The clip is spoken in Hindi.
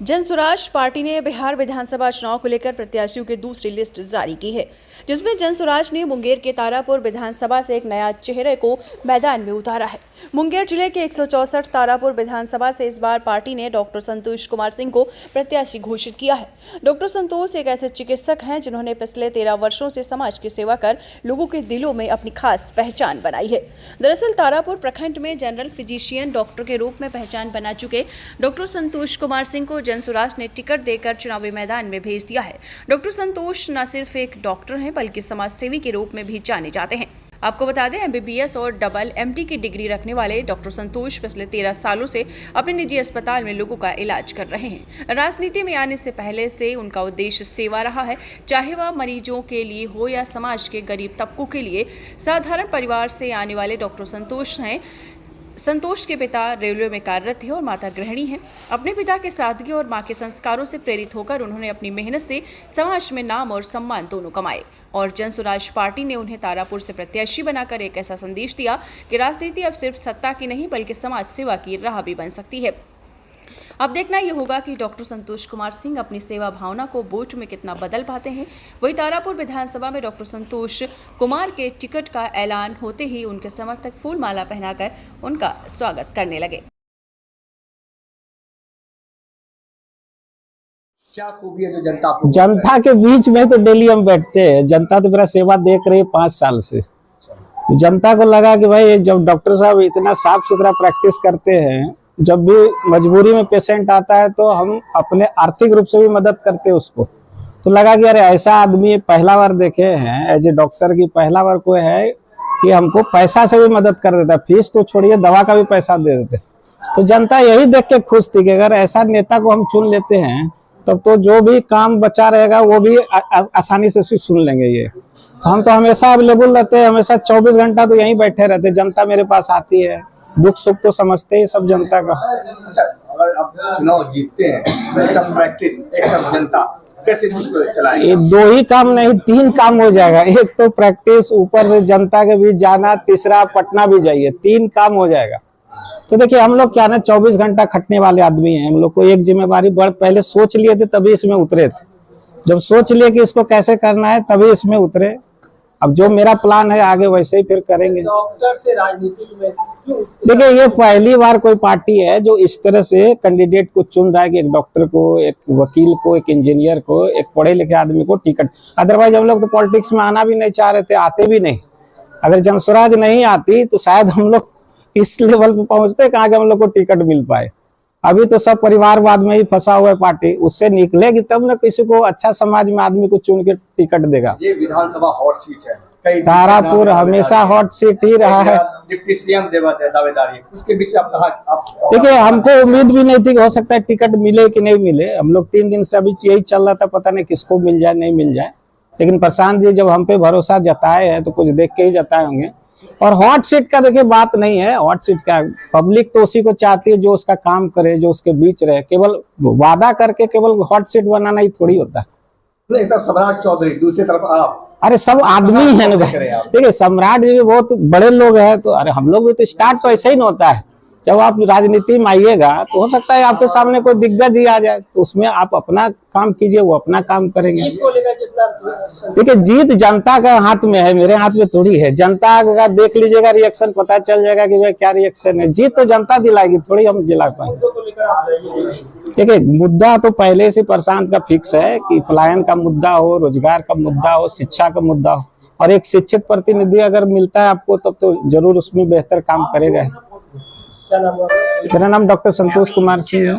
जनसुराज पार्टी ने बिहार विधानसभा चुनाव को लेकर प्रत्याशियों की दूसरी लिस्ट जारी की है, जिसमें जनसुराज ने मुंगेर के तारापुर विधानसभा से एक नया चेहरे को मैदान में उतारा है। मुंगेर जिले के 164 तारापुर विधानसभा से इस बार पार्टी ने डॉक्टर संतोष कुमार सिंह को प्रत्याशी घोषित किया है। डॉक्टर संतोष एक ऐसे चिकित्सक हैं जिन्होंने पिछले 13 वर्षों से समाज की सेवा कर लोगों के दिलों में अपनी खास पहचान बनाई है। दरअसल तारापुर प्रखंड में जनरल फिजिशियन डॉक्टर के रूप में पहचान बना चुके डॉक्टर संतोष कुमार सिंह को जनसुराज ने टिकट देकर चुनावी मैदान में भेज दिया है। डॉक्टर संतोष न सिर्फ एक डॉक्टर हैं बल्कि समाज सेवी के रूप में भी जाने जाते हैं। आपको बता दें, MBBS और डबल MD की डिग्री रखने वाले डॉक्टर संतोष पिछले 13 सालों से अपने निजी अस्पताल में लोगों का इलाज कर रहे हैं। राजनीति में आने से पहले से उनका उद्देश्य सेवा रहा है, चाहे वह मरीजों के लिए हो या समाज के गरीब तबकों के लिए। साधारण परिवार से आने वाले डॉक्टर संतोष हैं। संतोष के पिता रेलवे में कार्यरत थे और माता गृहिणी हैं। अपने पिता के सादगी और मां के संस्कारों से प्रेरित होकर उन्होंने अपनी मेहनत से समाज में नाम और सम्मान दोनों कमाए और जनसुराज पार्टी ने उन्हें तारापुर से प्रत्याशी बनाकर एक ऐसा संदेश दिया कि राजनीति अब सिर्फ सत्ता की नहीं बल्कि समाज सेवा की राह भी बन सकती है। अब देखना ये होगा कि डॉक्टर संतोष कुमार सिंह अपनी सेवा भावना को वोट में कितना बदल पाते हैं। वहीं तारापुर विधानसभा में डॉक्टर संतोष कुमार के टिकट का ऐलान होते ही उनके समर्थक फूल माला पहनाकर उनका स्वागत करने लगे। क्या खूबी है जो जनता के बीच में तो डेली हम बैठते हैं। जनता तो मेरा सेवा देख रही है 5 साल से। तो जनता को लगा कि भाई जब डॉक्टर साहब इतना साफ सुथरा प्रैक्टिस करते हैं, जब भी मजबूरी में पेशेंट आता है तो हम अपने आर्थिक रूप से भी मदद करते हैं उसको। तो लगा कि अरे ऐसा आदमी पहला बार देखे हैं एज ए डॉक्टर की, पहला बार कोई है कि हमको पैसा से भी मदद कर देता है, फीस तो छोड़िए दवा का भी पैसा दे देते। तो जनता यही देख के खुश थी कि अगर ऐसा नेता को हम चुन लेते हैं तब तो जो भी काम बचा रहेगा वो भी आसानी से सुन लेंगे। ये तो हम तो हमेशा अवेलेबल रहते हैं, हमेशा 24 घंटा तो यहीं बैठे रहते। जनता मेरे पास आती है, दुख सुख तो समझते ही सब जनता का। अच्छा, अगर आप चुनाव जीतते हैं, एकदम प्रैक्टिस, एकदम जनता, कैसे चलाएंगे? ये 2 ही काम नहीं 3 काम हो जाएगा। एक तो प्रैक्टिस, ऊपर से जनता के बीच जाना, तीसरा पटना भी जाइए, 3 काम हो जाएगा। तो देखिए हम लोग क्या ना 24 घंटा खटने वाले आदमी हैं। हम लोग को एक जिम्मेवारी पहले सोच लिए थे तभी इसमें उतरे थे। जब सोच लिए कि इसको कैसे करना है तभी इसमें उतरे। अब जो मेरा प्लान है आगे वैसे ही फिर करेंगे। डॉक्टर से राजनीति में देखिए ये पहली बार कोई पार्टी है जो इस तरह से कैंडिडेट को चुन रहा है कि एक डॉक्टर को, एक वकील को, एक इंजीनियर को, एक पढ़े लिखे आदमी को टिकट। अदरवाइज हम लोग तो पॉलिटिक्स में आना भी नहीं चाह रहे थे, आते भी नहीं। अगर जनसुराज नहीं आती तो शायद हम लोग इस लेवल पे पहुंचते कहाँ के हम लोग को टिकट मिल पाए। अभी तो सब परिवारवाद में ही फंसा हुआ है पार्टी, उससे निकलेगी तब ना किसी को अच्छा समाज में आदमी को चुन के टिकट देगा। ये विधानसभा हॉट सीट है, तारापुर हमेशा हॉट सीट ही रहा है। डिप्टी CM दावेदारी, उसके बीच आप कहा। देखिए हमको उम्मीद भी नहीं थी कि हो सकता है टिकट मिले कि नहीं मिले। हम लोग 3 दिन से अभी यही चल रहा था, पता नहीं किसको मिल जाए नहीं मिल जाए। लेकिन प्रशांत जी जब हम पे भरोसा जताए हैं तो कुछ देख के ही जताए होंगे। और हॉट सीट का देखिए बात नहीं है, हॉट सीट का पब्लिक तो उसी को चाहती है जो उसका काम करे, जो उसके बीच रहे। केवल वादा करके केवल हॉट सीट बनाना ही थोड़ी होता है। एक तरफ सम्राट चौधरी, दूसरी तरफ आप, अरे सब आदमी है ना भाई। देखिए सम्राट जी भी बहुत बड़े लोग हैं, तो अरे हम लोग भी तो स्टार्ट तो ऐसे ही नहीं होता है। जब आप राजनीति में आइएगा तो हो सकता है आपके सामने कोई दिग्गज ही आ जाए, तो उसमें आप अपना काम कीजिए, वो अपना काम करेंगे। देखिए जीत जनता का हाथ में है, मेरे हाथ में थोड़ी है। जनता का देख लीजिएगा रिएक्शन, पता चल जाएगा कि भाई क्या रिएक्शन है। जीत तो जनता दिलाएगी, थोड़ी हम दिला पाएंगे। देखिए मुद्दा तो पहले से प्रशांत का फिक्स है कि पलायन का मुद्दा हो, रोजगार का मुद्दा हो, शिक्षा का मुद्दा हो। और एक शिक्षित प्रतिनिधि अगर मिलता है आपको तब तो जरूर उसमें बेहतर काम करेगा। मेरा नाम डॉक्टर संतोष कुमार सिंह है।